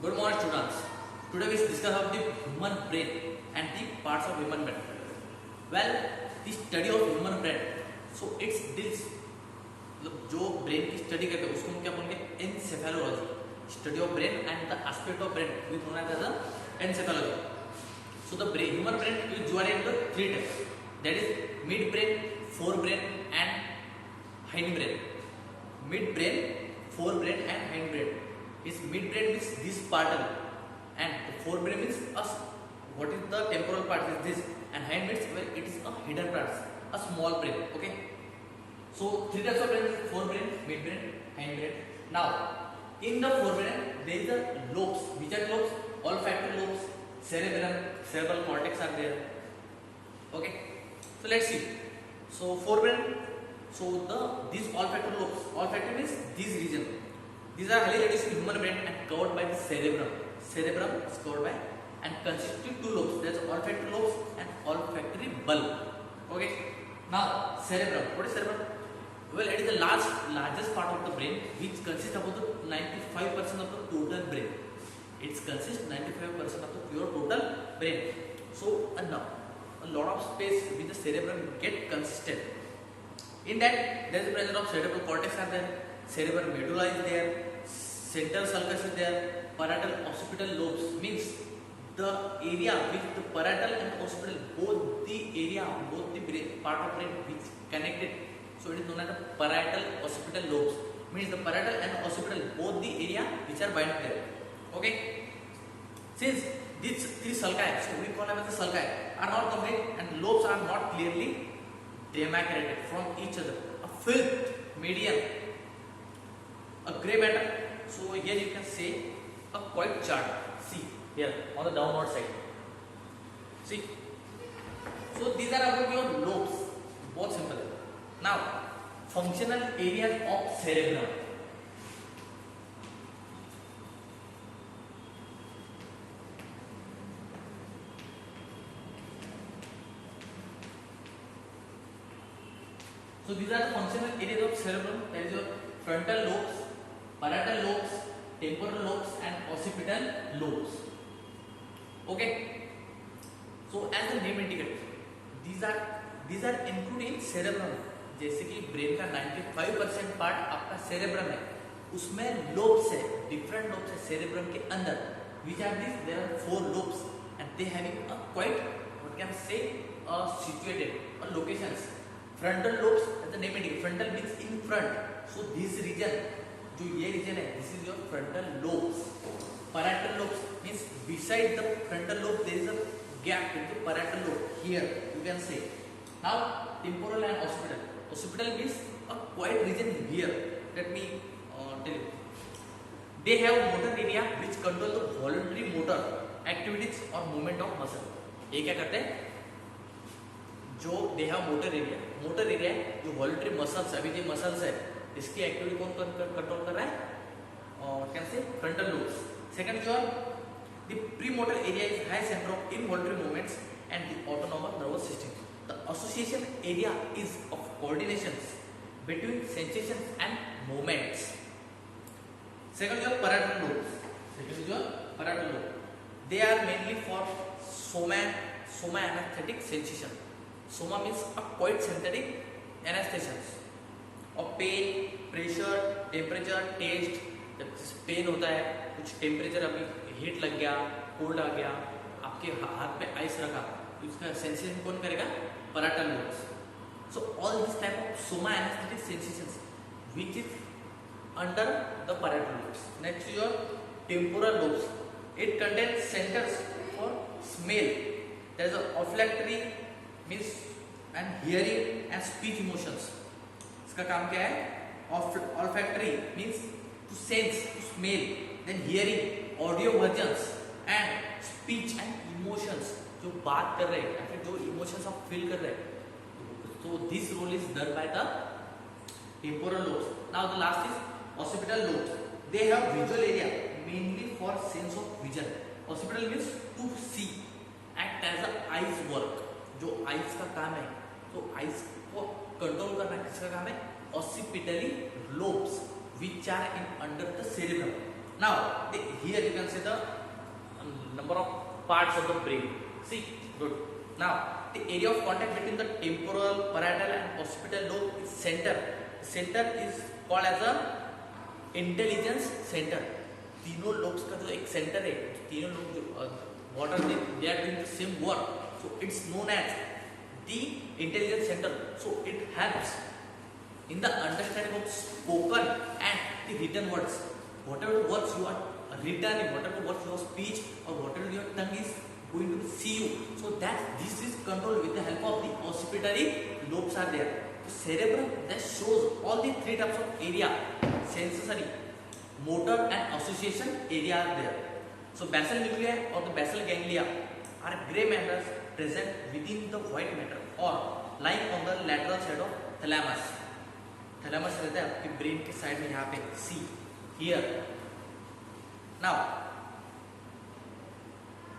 Good morning, students. Today we discuss about the human brain and the parts of human brain. Well, the study of human brain. So it's deals मतलब जो brain की study करते हैं उसको हम क्या बोलेंगे encephalology. Study of brain and the aspect of brain we known as encephalology. So the brain, human brain is divided into three types. That is mid brain, forebrain and hind brain. Mid brain, forebrain and hind brain. Is mid brain means this part and the forebrain means us. What is the temporal part is this, and hind means well it is a hidden part, a small brain. Okay. So three types of brain: forebrain, midbrain, hindbrain. Now in the forebrain there is a lobes. Which are lobes? Olfactory lobes, cerebellum, cerebral cortex are there. Okay. So let's see. So forebrain. So these olfactory lobes. Olfactory means this region. These are highly reduced in human brain and covered by the cerebrum. Cerebrum is covered by and constitute two lobes. There is olfactory lobes and olfactory bulb. Okay. Now cerebrum. What is cerebrum? Well, it is the largest part of the brain which consists about the 95% of the total brain. It consists 95% of the pure total brain. So now a lot of space with the cerebrum get consistent. In that there is the presence of cerebral cortex are there, cerebral medulla is there, central sulcus is there, parietal occipital lobes means the area which the parietal and occipital both the brain, part of brain which connected. So it is known as the parietal occipital lobes. Means the parietal and occipital both the area which are bind there. Okay. Since these three sulci, so we call them as the sulci, are not complete and lobes are not clearly demarcated from each other. A fifth medium, a gray matter. So here you can say a quite chart. See here on the downward side. See. So these are about your lobes. Both simple. Now functional areas of cerebrum. So these are the functional areas of cerebrum. There is your frontal lobes, parietal lobes, temporal lobes and occipital lobes. Okay. So as the name indicates, these are included in cerebrum. जैसे कि brain का 95% part आपका cerebrum है, उसमें lobes है, different lobes है cerebrum के अंदर. Which are these? There are 4 lobes and they having a quite what can I say situated or locations. Frontal lobes, as the name indicates, frontal means in front. So this region, जो ये region है, this is your frontal lobes. Parietal lobes means beside the frontal lobe there is a gap into parietal lobe. Here you can say. Now temporal and occipital. Occipital means a quiet region here. Let me tell you. They have motor area which control the voluntary motor activities or movement of muscle. ये क्या करते हैं? जो they have motor area जो voluntary muscles अभी जो muscles है इसकी एक्टिविटी कौन कंट्रोल कर रहा है? Can say frontal lobes. Second जो the premotor area is high centre of involuntary movements and the autonomous nervous system. The association area is of coordination between sensations and movements. Second जो parietal lobe they are mainly for soma anaesthetic sensation. Soma means a quite synthetic anesthesias और pain, pressure, temperature, taste. जब pain होता है, कुछ temperature अभी heat लग गया, cold आ गया, आपके हाथ पे आइस रखा, तो इसका सेंसेशन कौन करेगा? Parietal lobes. So all this type of soma anaesthetic sensations which is under the parietal lobes. Next your temporal lobes. It contains centres for smell. There is a olfactory means and hearing and speech emotions. इसका काम क्या है? Olfactory means to sense, to smell, then hearing, audio versions and speech and emotions. जो बात कर रहे हैं या फिर जो emotions आप feel कर रहे हैं. So this role is done by the temporal lobes. Now the last is occipital lobes. They have visual area mainly for sense of vision. Occipital means to see, act as a eyes work. जो ice का काम है, तो ice को control करना किसका काम है? Occipital lobes which are in under the cerebrum. Now, here you can see the number of parts of the brain. See, good. Now, the area of contact between the temporal, parietal, and occipital lobe is center. Center is called as a intelligence center. तीनों lobes का जो एक center है, तीनों लोग जो what are they are doing the same work. So it's known as the intelligence center. So it helps in the understanding of spoken and the written words. Whatever words you are written, whatever words your speech or whatever your tongue is going to see you, so that this is controlled with the help of the occipitary lobes are there. The cerebrum that shows all the three types of area: sensory, motor, and association area are there. So basal nuclei or the basal ganglia are gray matters present within the white matter or lying on the lateral side of thalamus. Thalamus रहता है आपके brain के side में, यहाँ पे see here. Now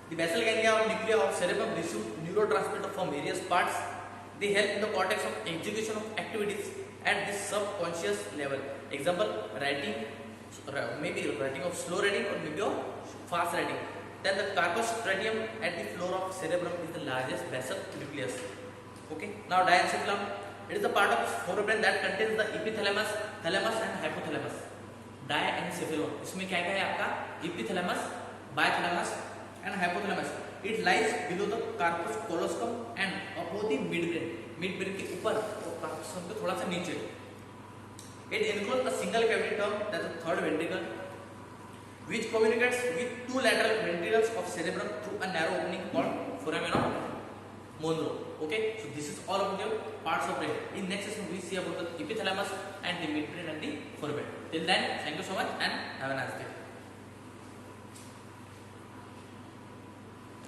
the basal ganglia और nuclei of cerebrum receive neurotransmitter from various parts. They help in the cortex of execution of activities at the subconscious level. Example writing, maybe writing of slow writing or maybe of fast writing. Then the corpus luteum at the floor of cerebrum is the largest basal nucleus. Okay. Now diencephalon. It is the part of forebrain that contains the epithalamus, thalamus and hypothalamus. Diencephalon. इसमें क्या क्या है आपका? Epithalamus, bythalamus and hypothalamus. It lies below the corpus callosum and above the midbrain. Midbrain के ऊपर और corpus के थोड़ा सा नीचे. It includes a single cavity term, that is third ventricle, which communicates with two lateral ventricles of cerebrum through a narrow opening called foramen of Monro. Okay, so this is all about your parts of brain. In next session we see about the epithalamus and the midbrain and the forebrain. Till then, thank you so much and have a nice day.